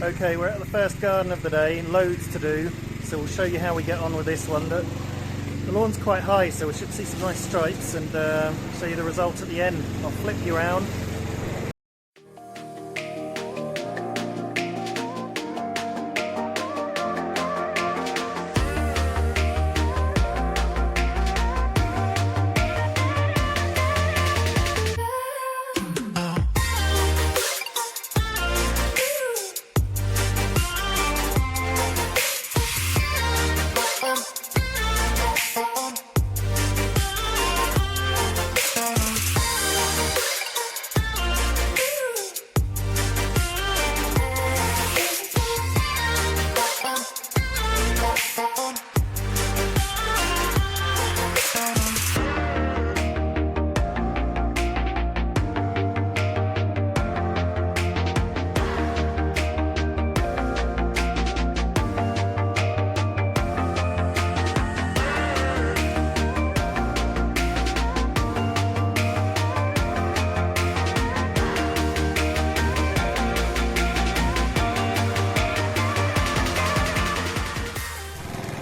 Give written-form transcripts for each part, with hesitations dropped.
Okay, we're at the first garden of the day, loads to do, so we'll show you how we get on with this one. The lawn's quite high, so we should see some nice stripes and show you the result at the end. I'll flip you around.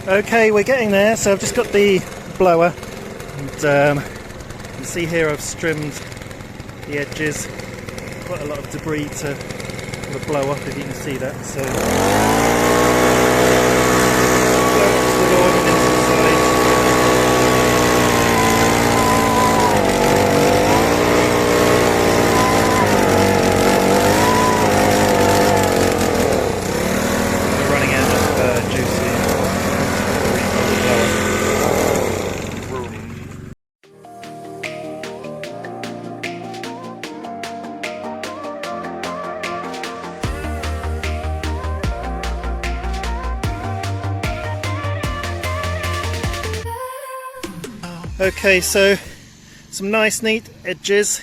Okay, we're getting there, so I've just got the blower and you can see here I've trimmed the edges, quite a lot of debris to sort of blow up if you can see that, so blow up to the lawn and into the side. We're running out of juice here. Okay, so some nice neat edges,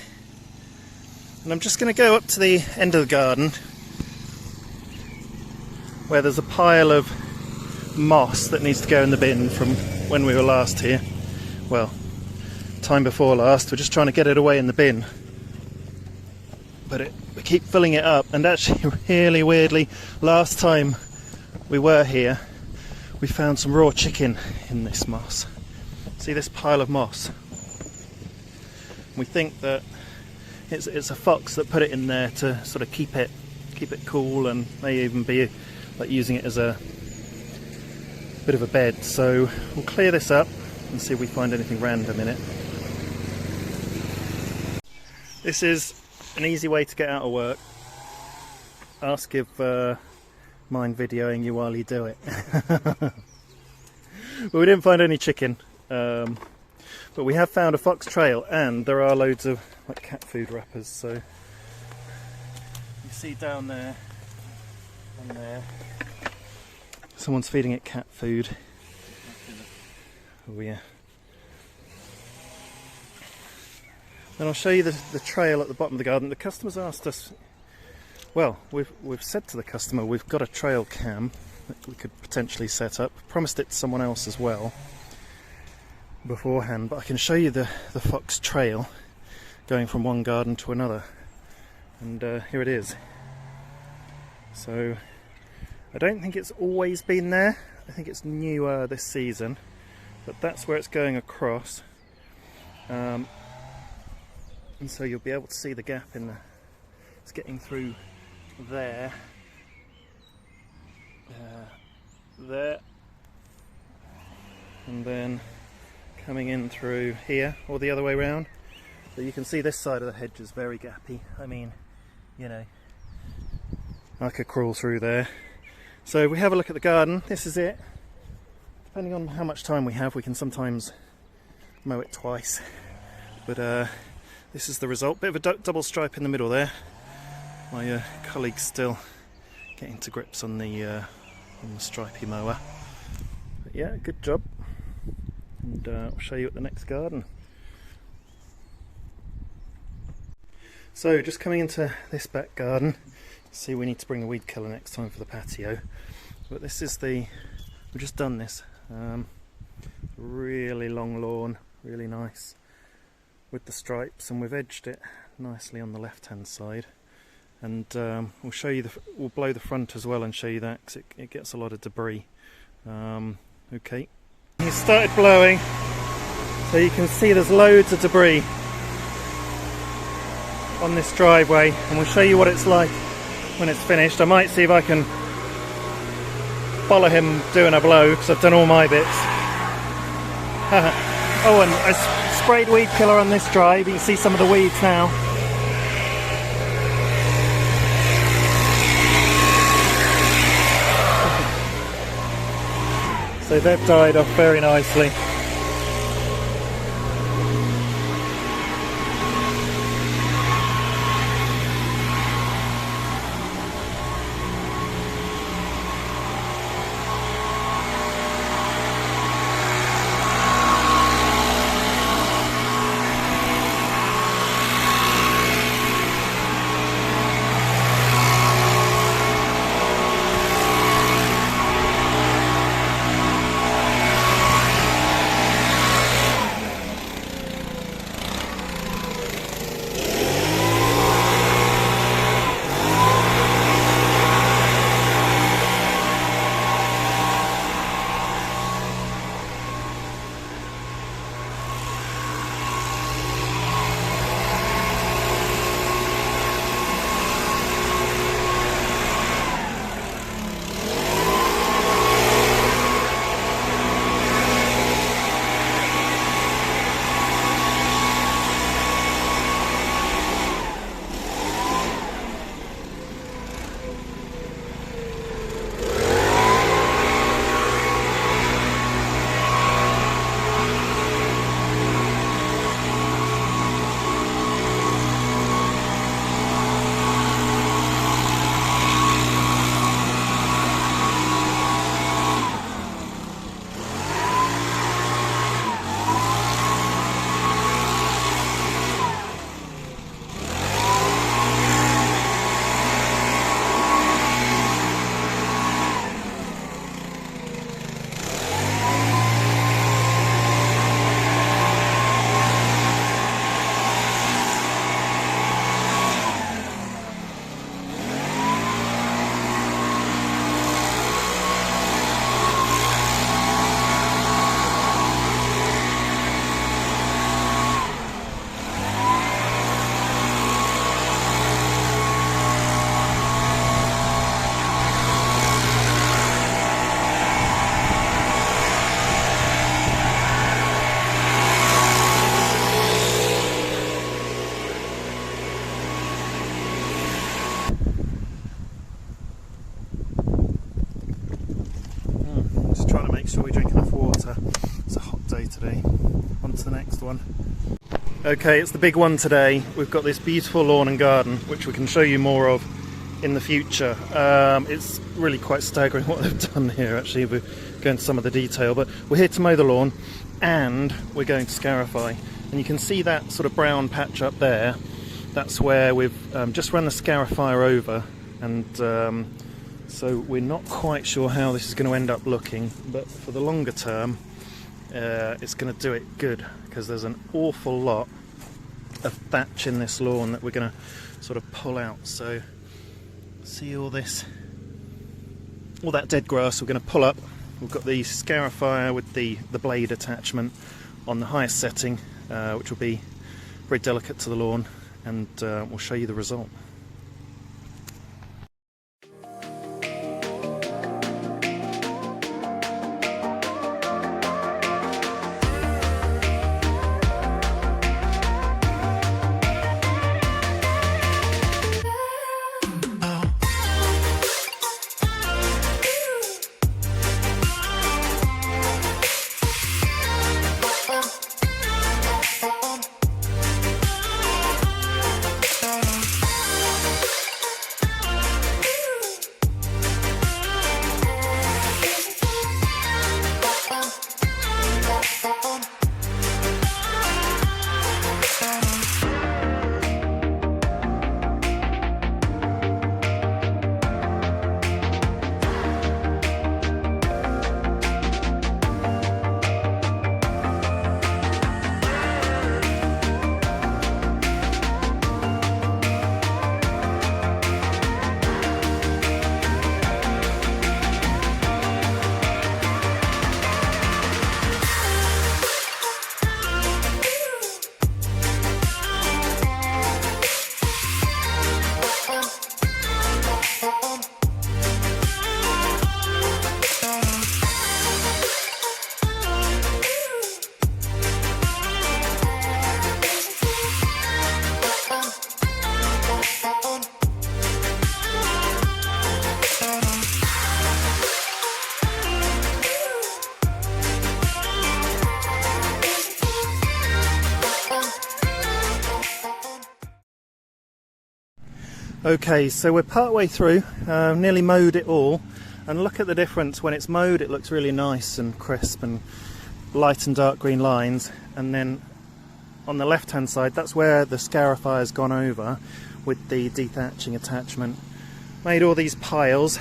and I'm just going to go up to the end of the garden where there's a pile of moss that needs to go in the bin from when we were last here. Well, time before last. We're just trying to get it away in the bin, but we keep filling it up, and actually really weirdly, last time we were here we found some raw chicken in this moss. See this pile of moss? We think that it's a fox that put it in there to sort of keep it cool, and may even be like using it as a bit of a bed. So we'll clear this up and see if we find anything random in it. This is an easy way to get out of work. Ask if mind videoing you while you do it. But we didn't find any chicken. But we have found a fox trail, and there are loads of like cat food wrappers. So you see down there and there, someone's feeding it cat food. Oh yeah. Then I'll show you the trail at the bottom of the garden. The customer's asked us, well, we've said to the customer we've got a trail cam that we could potentially set up. Promised it to someone else as well beforehand, but I can show you the fox trail going from one garden to another, and here it is. So I don't think it's always been there, I think it's newer this season, but that's where it's going across, and so you'll be able to see the gap in it's getting through there, there, and then coming in through here, or the other way round. But you can see this side of the hedge is very gappy. I mean, you know, I could crawl through there. So if we have a look at the garden, this is it. Depending on how much time we have, we can sometimes mow it twice. But this is the result. Bit of a double stripe in the middle there. My colleague's still getting to grips on the stripy mower. But yeah, good job. And I'll show you at the next garden. So just coming into this back garden, see we need to bring the weed killer next time for the patio, but this is we've just done this, really long lawn, really nice with the stripes, and we've edged it nicely on the left hand side. and we'll show you we'll blow the front as well and show you that, because it gets a lot of debris. Okay, he started blowing, so you can see there's loads of debris on this driveway, and we'll show you what it's like when it's finished. I might see if I can follow him doing a blow, because I've done all my bits. Oh, and I sprayed weed killer on this drive. You can see some of the weeds now. So they've died off very nicely. Make sure we drink enough water. It's a hot day today. On to the next one. Okay, it's the big one today. We've got this beautiful lawn and garden, which we can show you more of in the future. It's really quite staggering what they've done here, actually. We'll go into some of the detail, but we're here to mow the lawn and we're going to scarify. And you can see that sort of brown patch up there. That's where we've just run the scarifier over, and so we're not quite sure how this is going to end up looking, but for the longer term it's going to do it good, because there's an awful lot of thatch in this lawn that we're going to sort of pull out. So see all this, all that dead grass we're going to pull up. We've got the scarifier with the blade attachment on the highest setting, which will be very delicate to the lawn, and we'll show you the result. Okay, so we're part way through, nearly mowed it all, and look at the difference. When it's mowed it looks really nice and crisp and light and dark green lines, and then on the left hand side that's where the Scarifying's gone over with the dethatching attachment. Made all these piles.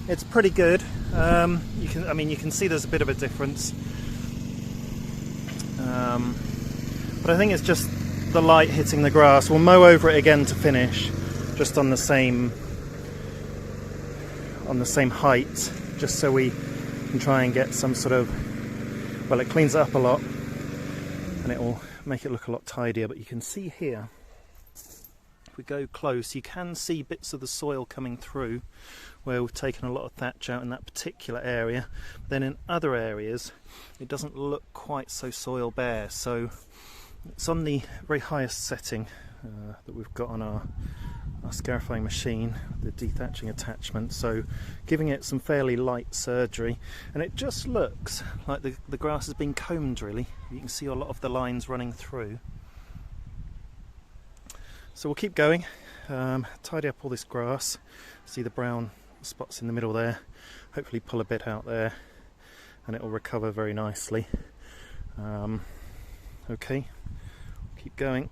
It's pretty good. You can see there's a bit of a difference, but I think it's just the light hitting the grass. We'll mow over it again to finish, just on the same height, just so we can try and get some sort of, well, it cleans it up a lot and it will make it look a lot tidier. But you can see here, if we go close, you can see bits of the soil coming through where we've taken a lot of thatch out in that particular area. Then in other areas it doesn't look quite so soil bare, so it's on the very highest setting that we've got on our Scarifying machine, the dethatching attachment, so giving it some fairly light surgery, and it just looks like the grass has been combed really. You can see a lot of the lines running through. So we'll keep going, tidy up all this grass, see the brown spots in the middle there, hopefully pull a bit out there and it will recover very nicely. Okay, keep going.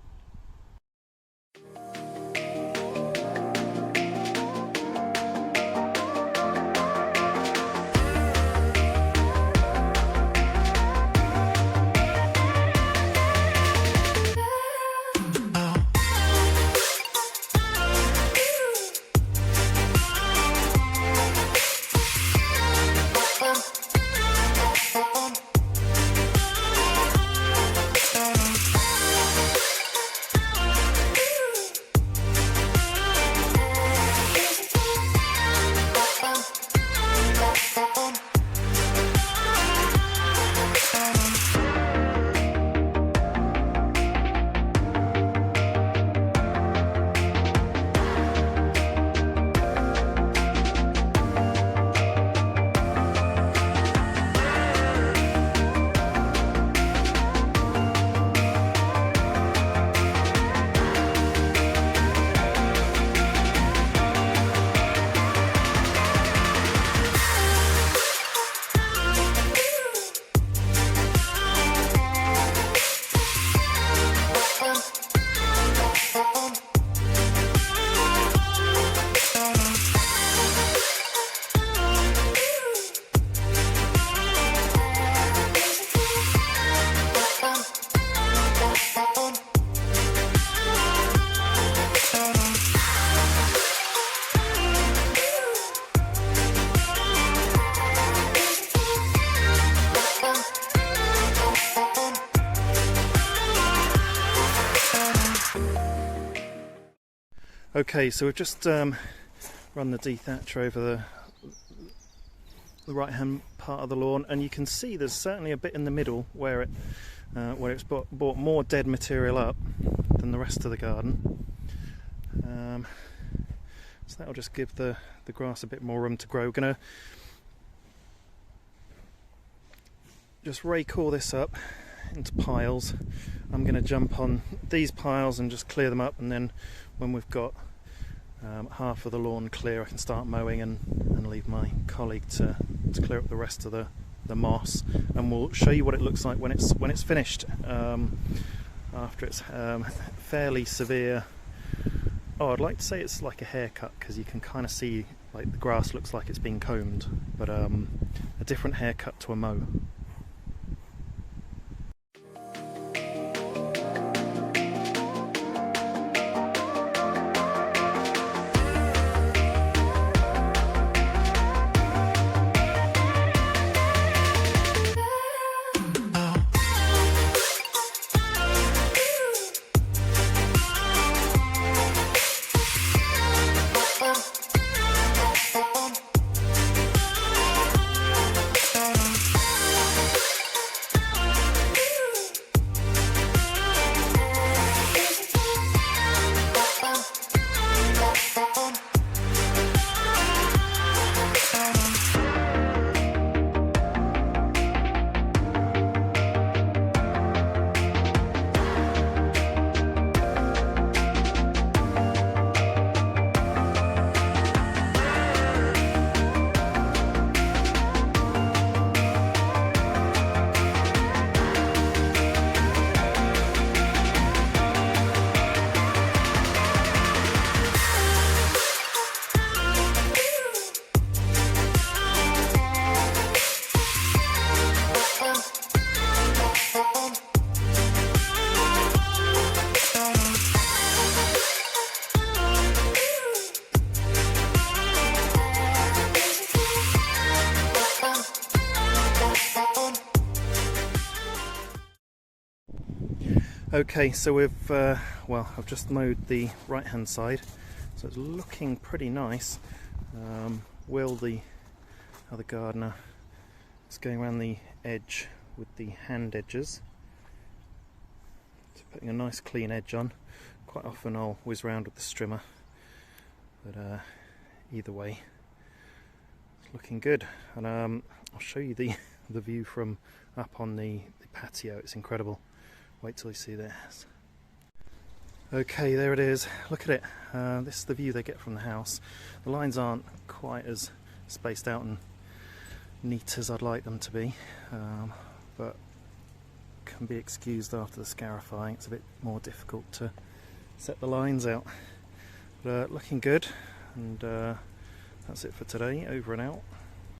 Okay, so we've just run the dethatcher over the right hand part of the lawn, and you can see there's certainly a bit in the middle where it's brought more dead material up than the rest of the garden. So that'll just give the grass a bit more room to grow. We're going to just rake all this up into piles. I'm going to jump on these piles and just clear them up, and then when we've got half of the lawn clear, I can start mowing and leave my colleague to clear up the rest of the moss, and we'll show you what it looks like when it's finished, after it's fairly severe. Oh, I'd like to say it's like a haircut, because you can kind of see like the grass looks like it's been combed, but a different haircut to a mow. Okay, so we've well, I've just mowed the right hand side, so it's looking pretty nice. Will, the other gardener, is going around the edge with the hand edges, so putting a nice clean edge on. Quite often I'll whiz round with the strimmer, but either way it's looking good. And I'll show you the view from up on the patio. It's incredible. Wait till you see this. Okay, there it is. Look at it. This is the view they get from the house. The lines aren't quite as spaced out and neat as I'd like them to be, but can be excused after the scarifying. It's a bit more difficult to set the lines out. But looking good, and that's it for today. Over and out.